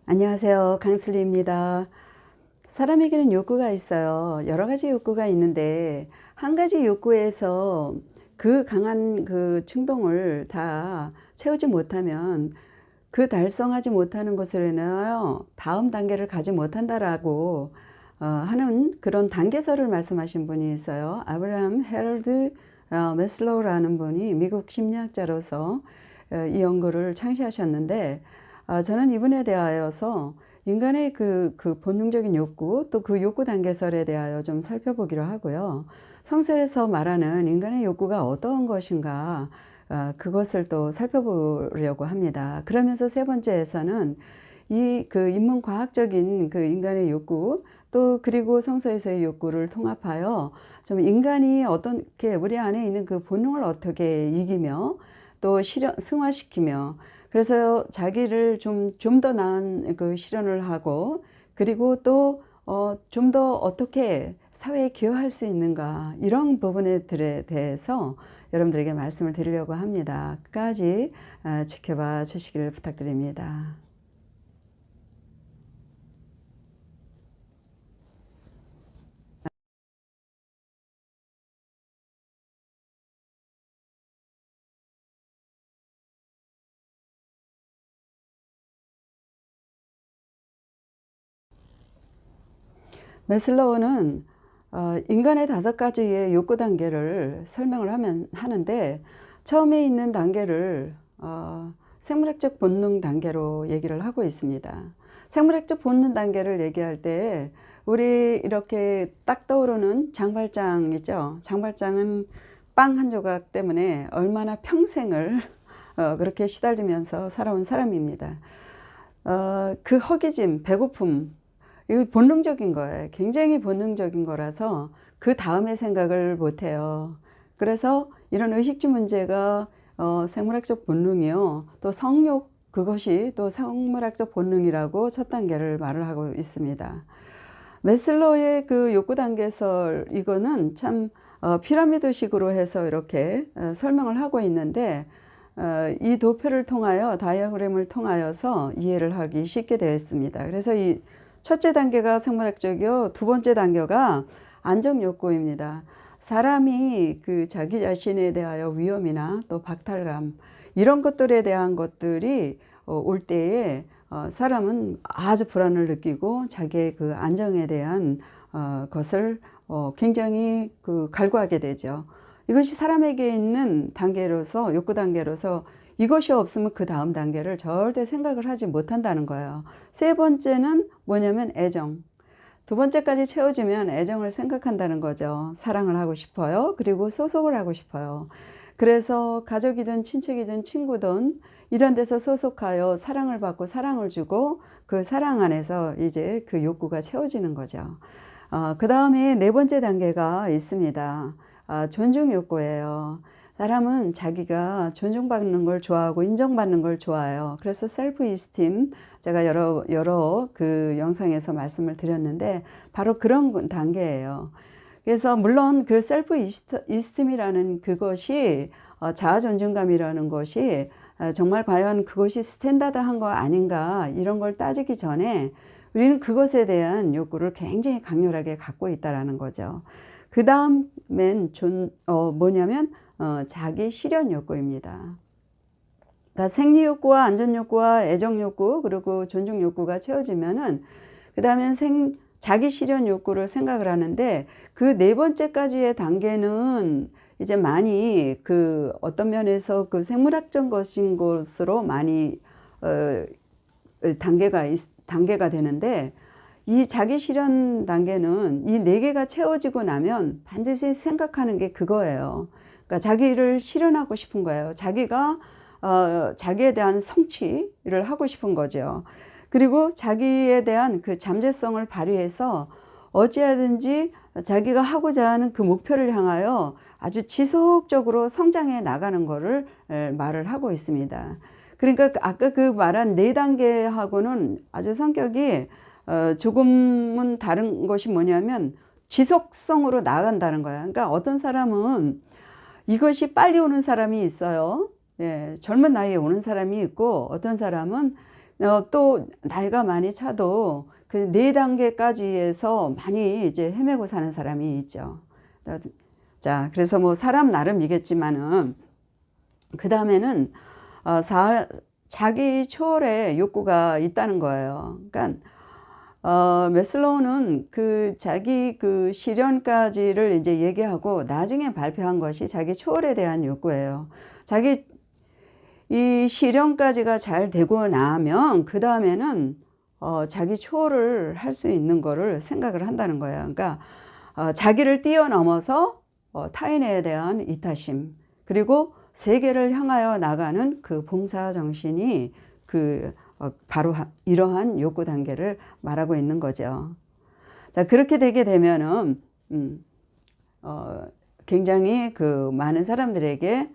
안녕하세요. 강슬리입니다. 사람에게는 욕구가 있어요. 여러 가지 욕구가 있는데 한 가지 욕구에서 그 강한 그 충동을 다 채우지 못하면 그 달성하지 못하는 것으로 인하여 다음 단계를 가지 못한다라고 하는 그런 단계설을 말씀하신 분이 있어요. 아브라함 헤럴드 메슬로우라는 분이 미국 심리학자로서 이 연구를 창시하셨는데, 저는 이분에 대하여서 인간의 그 본능적인 욕구, 또 그 욕구 단계설에 대하여 좀 살펴보기로 하고요. 성서에서 말하는 인간의 욕구가 어떠한 것인가, 그것을 또 살펴보려고 합니다. 그러면서 세 번째에서는 이 그 인문과학적인 그 인간의 욕구, 또 그리고 성서에서의 욕구를 통합하여 좀 인간이 어떻게 우리 안에 있는 그 본능을 어떻게 이기며 또 승화시키며, 그래서 자기를 좀 더 나은 그 실현을 하고, 그리고 또 좀 더 어떻게 사회에 기여할 수 있는가, 이런 부분들에 대해서 여러분들에게 말씀을 드리려고 합니다. 끝까지 지켜봐 주시기를 부탁드립니다. 메슬로우는 인간의 5가지의 욕구 단계를 설명을 하는데, 처음에 있는 단계를 생물학적 본능 단계로 얘기를 하고 있습니다. 생물학적 본능 단계를 얘기할 때 우리 이렇게 딱 떠오르는 장발장이죠. 장발장은 빵 한 조각 때문에 얼마나 평생을 그렇게 시달리면서 살아온 사람입니다. 그 허기짐, 배고픔, 이거 본능적인 거예요. 굉장히 본능적인 거라서 그 다음에 생각을 못 해요. 그래서 이런 의식주 문제가 생물학적 본능이요. 또 성욕, 그것이 또 생물학적 본능이라고 첫 단계를 말을 하고 있습니다. 메슬로우의 그 욕구 단계설, 이거는 참 피라미드식으로 해서 이렇게 설명을 하고 있는데, 이 도표를 통하여, 다이어그램을 통하여서 이해를 하기 쉽게 되어 있습니다. 그래서 이 첫째 단계가 생물학적이요, 두 번째 단계가 안정욕구입니다. 사람이 그 자기 자신에 대하여 위험이나 또 박탈감, 이런 것들에 대한 것들이 올 때에 사람은 아주 불안을 느끼고 자기의 그 안정에 대한 것을 굉장히 그 갈구하게 되죠. 이것이 사람에게 있는 단계로서, 욕구 단계로서, 이것이 없으면 그 다음 단계를 절대 생각을 하지 못한다는 거예요. 세 번째는 뭐냐면 애정. 두 번째까지 채워지면 애정을 생각한다는 거죠. 사랑을 하고 싶어요. 그리고 소속을 하고 싶어요. 그래서 가족이든 친척이든 친구든 이런 데서 소속하여 사랑을 받고 사랑을 주고, 그 사랑 안에서 이제 그 욕구가 채워지는 거죠. 그 다음에 네 번째 단계가 있습니다. 존중 욕구예요. 사람은 자기가 존중받는 걸 좋아하고 인정받는 걸 좋아해요. 그래서 셀프 이스팀, 제가 여러 그 영상에서 말씀을 드렸는데 바로 그런 단계예요. 그래서 물론 그 셀프 이스팀이라는 그것이 자아 존중감이라는 것이 정말 과연 그것이 스탠다드한 거 아닌가, 이런 걸 따지기 전에 우리는 그것에 대한 욕구를 굉장히 강렬하게 갖고 있다라는 거죠. 그 다음엔 뭐냐면 자기 실현 욕구입니다. 그러니까 생리 욕구와 안전 욕구와 애정 욕구, 그리고 존중 욕구가 채워지면은 그 다음엔 자기 실현 욕구를 생각을 하는데, 그 네 번째까지의 단계는 이제 많이 그 어떤 면에서 그 생물학적 것인 것으로 많이 단계가 되는데, 이 자기 실현 단계는 이 네 개가 채워지고 나면 반드시 생각하는 게 그거예요. 그러니까 자기를 실현하고 싶은 거예요. 자기가 자기에 대한 성취를 하고 싶은 거죠. 그리고 자기에 대한 그 잠재성을 발휘해서 어찌하든지 자기가 하고자 하는 그 목표를 향하여 아주 지속적으로 성장해 나가는 거를 말을 하고 있습니다. 그러니까 아까 그 말한 네 단계하고는 아주 성격이 조금은 다른 것이 뭐냐면 지속성으로 나아간다는 거야. 그러니까 어떤 사람은 이것이 빨리 오는 사람이 있어요. 예, 젊은 나이에 오는 사람이 있고, 어떤 사람은 또 나이가 많이 차도 그 4단계까지에서 많이 이제 헤매고 사는 사람이 있죠. 자, 그래서 뭐 사람 나름이겠지만은 그 다음에는 자기 초월의 욕구가 있다는 거예요. 그러니까 메슬로우는 그 자기 그 실현까지를 이제 얘기하고 나중에 발표한 것이 자기 초월에 대한 욕구예요. 자기 이 실현까지가 잘 되고 나면 그 다음에는 자기 초월을 할 수 있는 거를 생각을 한다는 거예요. 그러니까 자기를 뛰어넘어서 타인에 대한 이타심, 그리고 세계를 향하여 나가는 그 봉사 정신이 바로 이러한 욕구 단계를 말하고 있는 거죠. 자, 그렇게 되게 되면은 굉장히 그 많은 사람들에게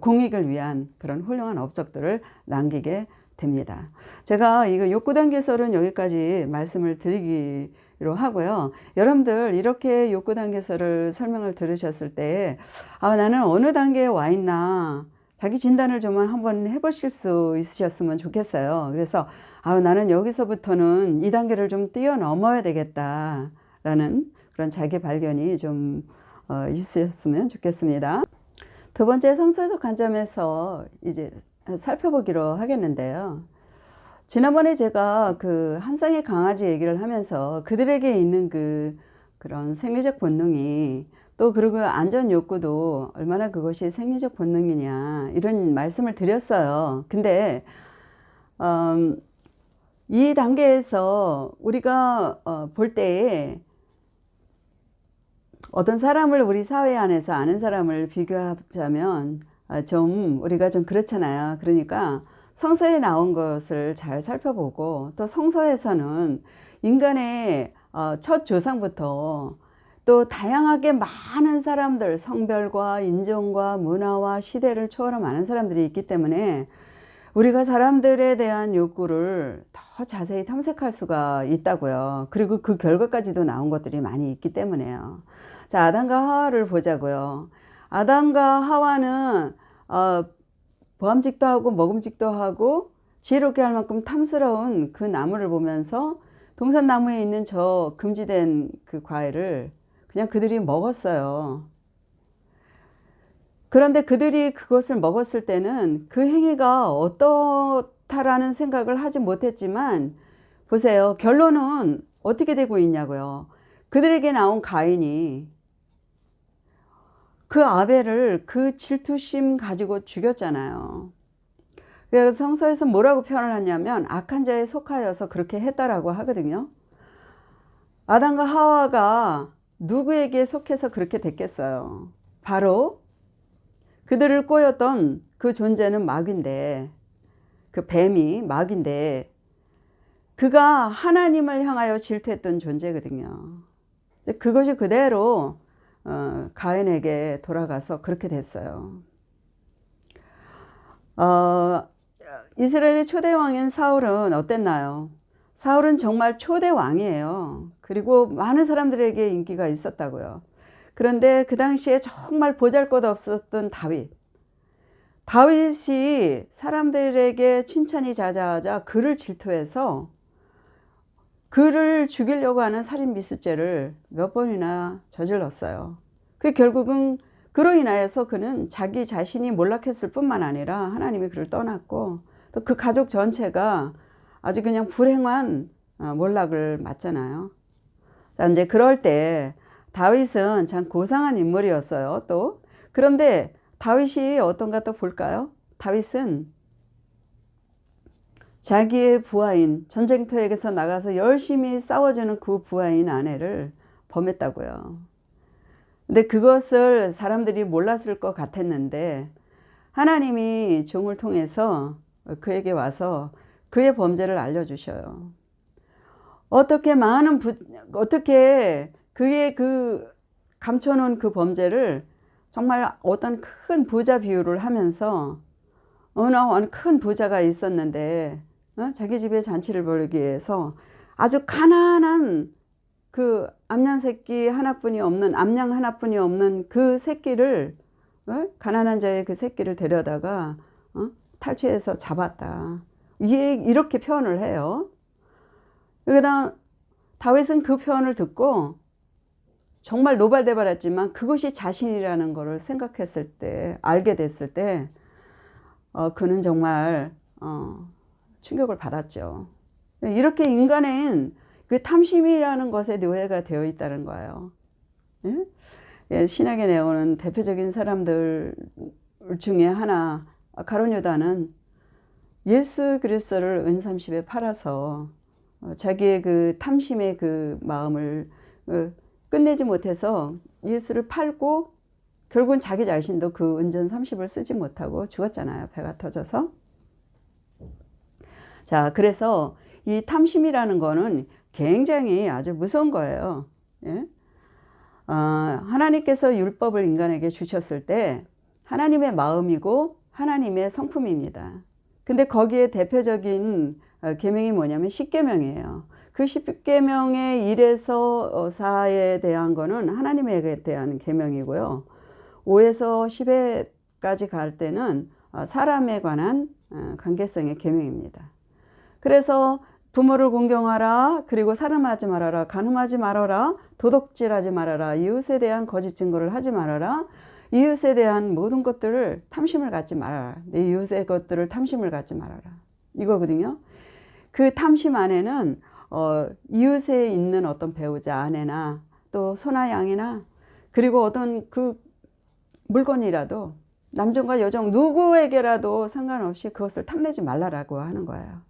공익을 위한 그런 훌륭한 업적들을 남기게 됩니다. 제가 이거 욕구 단계설은 여기까지 말씀을 드리기로 하고요. 여러분들 이렇게 욕구 단계설을 설명을 들으셨을 때 나는 어느 단계에 와 있나 자기 진단을 좀 한번 해보실 수 있으셨으면 좋겠어요. 그래서 나는 여기서부터는 이 단계를 좀 뛰어넘어야 되겠다라는 그런 자기 발견이 좀 있으셨으면 좋겠습니다. 두 번째, 성서적 관점에서 이제 살펴보기로 하겠는데요. 지난번에 제가 그 한 쌍의 강아지 얘기를 하면서 그들에게 있는 그런 생리적 본능이 또 그리고 안전 욕구도 얼마나 그것이 생리적 본능이냐 이런 말씀을 드렸어요. 근데 이 단계에서 우리가 볼 때에 어떤 사람을 우리 사회 안에서 아는 사람을 비교하자면 좀 우리가 좀 그렇잖아요. 그러니까 성서에 나온 것을 잘 살펴보고 또 성서에서는 인간의 첫 조상부터 또 다양하게 많은 사람들, 성별과 인종과 문화와 시대를 초월한 많은 사람들이 있기 때문에 우리가 사람들에 대한 욕구를 더 자세히 탐색할 수가 있다고요. 그리고 그 결과까지도 나온 것들이 많이 있기 때문에요. 자, 아담과 하와를 보자고요. 아담과 하와는 보암직도 하고 먹음직도 하고 지혜롭게 할 만큼 탐스러운 그 나무를 보면서 동산나무에 있는 저 금지된 그 과일을 그냥 그들이 먹었어요. 그런데 그들이 그것을 먹었을 때는 그 행위가 어떻다라는 생각을 하지 못했지만 보세요. 결론은 어떻게 되고 있냐고요. 그들에게 나온 가인이 그 아벨을 그 질투심 가지고 죽였잖아요. 그래서 성서에서 뭐라고 표현을 하냐면 악한 자에 속하여서 그렇게 했다라고 하거든요. 아담과 하와가 누구에게 속해서 그렇게 됐겠어요? 바로 그들을 꼬였던 그 존재는 마귀인데, 그 뱀이 마귀인데 그가 하나님을 향하여 질투했던 존재거든요. 그것이 그대로 가인에게 돌아가서 그렇게 됐어요. 이스라엘의 초대 왕인 사울은 어땠나요? 사울은 정말 초대 왕이에요. 그리고 많은 사람들에게 인기가 있었다고요. 그런데 그 당시에 정말 보잘것없었던 다윗이 사람들에게 칭찬이 자자하자 그를 질투해서 그를 죽이려고 하는 살인 미수죄를 몇 번이나 저질렀어요. 그 결국은 그로 인하여서 그는 자기 자신이 몰락했을 뿐만 아니라 하나님이 그를 떠났고 또 그 가족 전체가 아주 그냥 불행한 몰락을 맞잖아요. 자, 이제 그럴 때 다윗은 참 고상한 인물이었어요. 또 그런데 다윗이 어떤가 또 볼까요? 다윗은 자기의 부하인 전쟁터에서 나가서 열심히 싸워주는 그 부하인 아내를 범했다고요. 근데 그것을 사람들이 몰랐을 것 같았는데 하나님이 종을 통해서 그에게 와서 그의 범죄를 알려주셔요. 어떻게 그의 그 감춰놓은 그 범죄를 정말 어떤 큰 부자 비유를 하면서 어느 큰 부자가 있었는데 자기 집에 잔치를 벌이기 위해서 아주 가난한 그 암양 하나뿐이 없는 그 새끼를 가난한 자의 그 새끼를 데려다가 탈취해서 잡았다. 이렇게 표현을 해요. 그러나 다윗은 그 표현을 듣고 정말 노발대발했지만 그것이 자신이라는 것을 생각했을 때, 알게 됐을 때 그는 정말 충격을 받았죠. 이렇게 인간은 그 탐심이라는 것에 노예가 되어 있다는 거예요. 예? 예, 신약에 나오는 대표적인 사람들 중에 하나 가룟 유다는 예수 그리스도를 은삼십에 팔아서 자기의 그 탐심의 그 마음을 끝내지 못해서 예수를 팔고 결국은 자기 자신도 그 은전 30을 쓰지 못하고 죽었잖아요. 배가 터져서. 자, 그래서 이 탐심이라는 거는 굉장히 아주 무서운 거예요. 예? 하나님께서 율법을 인간에게 주셨을 때 하나님의 마음이고 하나님의 성품입니다. 근데 거기에 대표적인 계명이 뭐냐면 십계명이에요. 그 10계명의 1에서 4에 대한 거는 하나님에게 대한 계명이고요. 5에서 10에까지 갈 때는 사람에 관한 관계성의 계명입니다. 그래서 부모를 공경하라, 그리고 사람하지 말아라, 간음하지 말아라, 도둑질하지 말아라, 이웃에 대한 거짓 증거를 하지 말아라, 이웃에 대한 모든 것들을 탐심을 갖지 말아라. 내 이웃의 것들을 탐심을 갖지 말아라. 이거거든요. 그 탐심 안에는 이웃에 있는 어떤 배우자, 아내나 또 소나 양이나 그리고 어떤 그 물건이라도 남종과 여종 누구에게라도 상관없이 그것을 탐내지 말라라고 하는 거예요.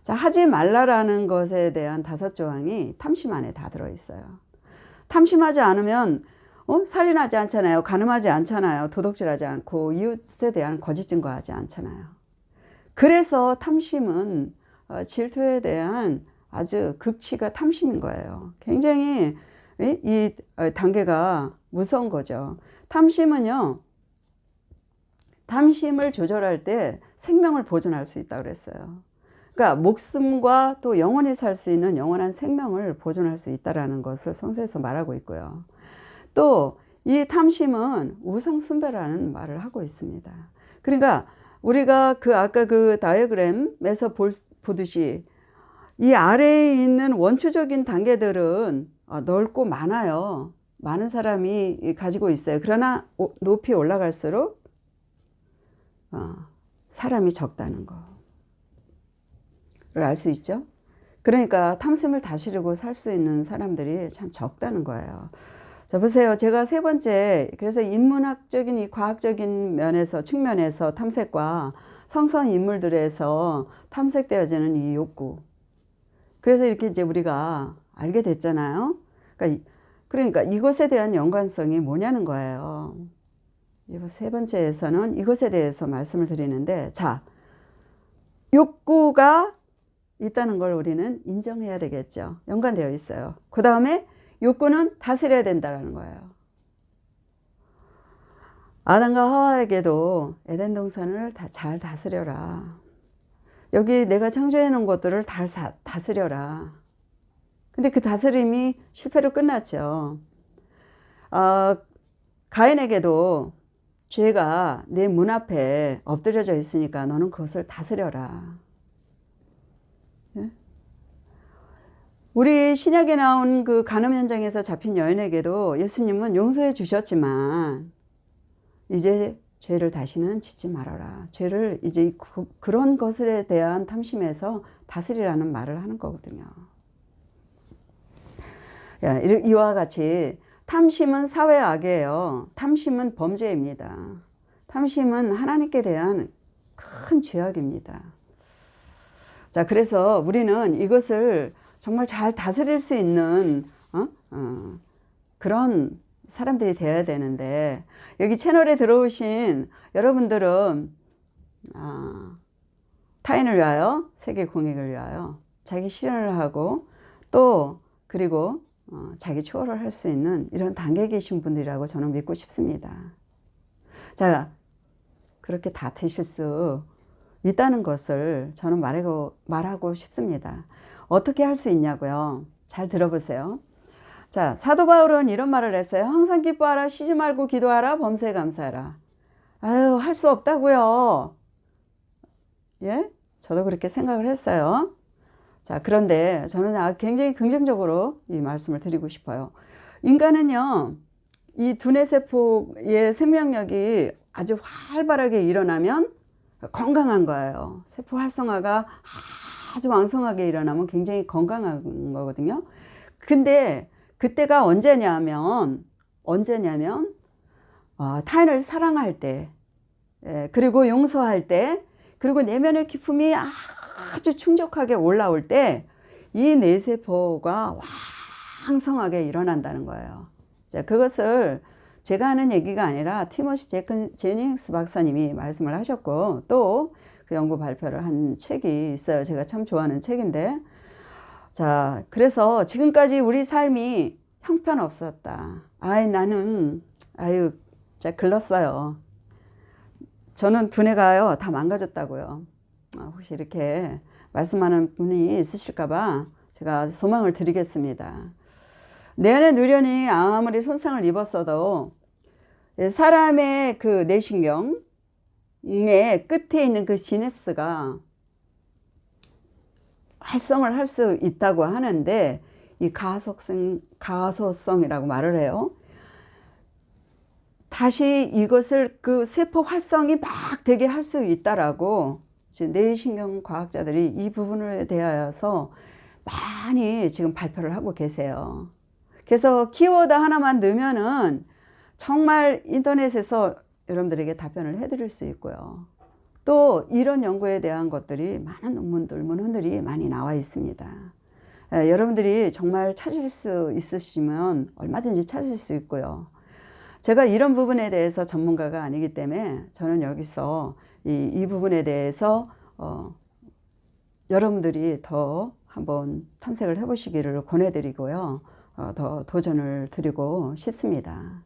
자, 하지 말라라는 것에 대한 5조항이 탐심 안에 다 들어있어요. 탐심하지 않으면 살인하지 않잖아요. 간음하지 않잖아요. 도둑질하지 않고 이웃에 대한 거짓 증거하지 않잖아요. 그래서 탐심은 질투에 대한 아주 극치가 탐심인 거예요. 굉장히 이 단계가 무서운 거죠. 탐심은요, 탐심을 조절할 때 생명을 보존할 수 있다고 그랬어요. 그러니까 목숨과 또 영원히 살 수 있는 영원한 생명을 보존할 수 있다는 것을 성서에서 말하고 있고요. 또 이 탐심은 우상숭배라는 말을 하고 있습니다. 그러니까 우리가 아까 그 다이어그램에서 보듯이 이 아래에 있는 원초적인 단계들은 넓고 많아요. 많은 사람이 가지고 있어요. 그러나 높이 올라갈수록 사람이 적다는 거를 알 수 있죠. 그러니까 탐심을 다스리고 살 수 있는 사람들이 참 적다는 거예요. 자, 보세요. 제가 3번째, 그래서 인문학적인 이 과학적인 측면에서 탐색과 성선 인물들에서 탐색되어지는 이 욕구. 그래서 이렇게 이제 우리가 알게 됐잖아요. 그러니까 이것에 대한 연관성이 뭐냐는 거예요. 이거 3번째에서는 이것에 대해서 말씀을 드리는데, 자, 욕구가 있다는 걸 우리는 인정해야 되겠죠. 연관되어 있어요. 그 다음에 욕구는 다스려야 된다는 거예요. 아담과 하와에게도 에덴 동산을 잘 다스려라. 여기 내가 창조해 놓은 것들을 다 다스려라. 근데 그 다스림이 실패로 끝났죠. 가인에게도 죄가 내 문 앞에 엎드려져 있으니까 너는 그것을 다스려라. 예? 우리 신약에 나온 그 간음 현장에서 잡힌 여인에게도 예수님은 용서해 주셨지만 이제 죄를 다시는 짓지 말아라. 죄를 이제 그런 것에 대한 탐심에서 다스리라는 말을 하는 거거든요. 이와 같이 탐심은 사회 악이에요. 탐심은 범죄입니다. 탐심은 하나님께 대한 큰 죄악입니다. 자, 그래서 우리는 이것을 정말 잘 다스릴 수 있는 그런 사람들이 되어야 되는데, 여기 채널에 들어오신 여러분들은 타인을 위하여, 세계 공익을 위하여 자기 실현을 하고 또 그리고 자기 초월을 할 수 있는 이런 단계에 계신 분들이라고 저는 믿고 싶습니다. 자, 그렇게 다 되실 수 있다는 것을 저는 말하고 싶습니다. 어떻게 할 수 있냐고요? 잘 들어보세요. 자, 사도 바울은 이런 말을 했어요. 항상 기뻐하라, 쉬지 말고 기도하라, 범사에 감사하라. 아유, 할 수 없다고요. 예? 저도 그렇게 생각을 했어요. 자, 그런데 저는 굉장히 긍정적으로 이 말씀을 드리고 싶어요. 인간은요, 이 두뇌세포의 생명력이 아주 활발하게 일어나면 건강한 거예요. 세포 활성화가 아주 왕성하게 일어나면 굉장히 건강한 거거든요. 근데 그때가 언제냐면 타인을 사랑할 때, 그리고 용서할 때, 그리고 내면의 기쁨이 아주 충족하게 올라올 때 이 뇌세포가 왕성하게 일어난다는 거예요. 자, 그것을 제가 하는 얘기가 아니라 티모시 제닝스 박사님이 말씀을 하셨고, 또 그 연구 발표를 한 책이 있어요. 제가 참 좋아하는 책인데, 자, 그래서 지금까지 우리 삶이 형편없었다. 나는 진짜 글렀어요. 저는 두뇌가요 다 망가졌다고요. 혹시 이렇게 말씀하는 분이 있으실까봐 제가 소망을 드리겠습니다. 내 안의 누련이 아무리 손상을 입었어도 사람의 그 뇌신경의 끝에 있는 그 시냅스가 활성을 할 수 있다고 하는데, 이 가소성이라고 말을 해요. 다시 이것을 그 세포 활성이 막 되게 할 수 있다라고 지금 뇌신경 과학자들이 이 부분에 대하여서 많이 지금 발표를 하고 계세요. 그래서 키워드 하나만 넣으면은 정말 인터넷에서 여러분들에게 답변을 해드릴 수 있고요. 또 이런 연구에 대한 것들이 많은 논문들이 많이 나와 있습니다. 여러분들이 정말 찾으실 수 있으시면 얼마든지 찾으실 수 있고요. 제가 이런 부분에 대해서 전문가가 아니기 때문에 저는 여기서 이 부분에 대해서 여러분들이 더 한번 탐색을 해보시기를 권해드리고요. 더 도전을 드리고 싶습니다.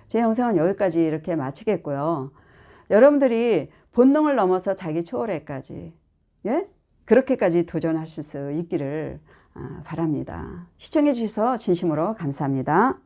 제 영상은 여기까지 이렇게 마치겠고요. 여러분들이 본능을 넘어서 자기 초월에까지, 그렇게까지 도전하실 수 있기를 바랍니다. 시청해 주셔서 진심으로 감사합니다.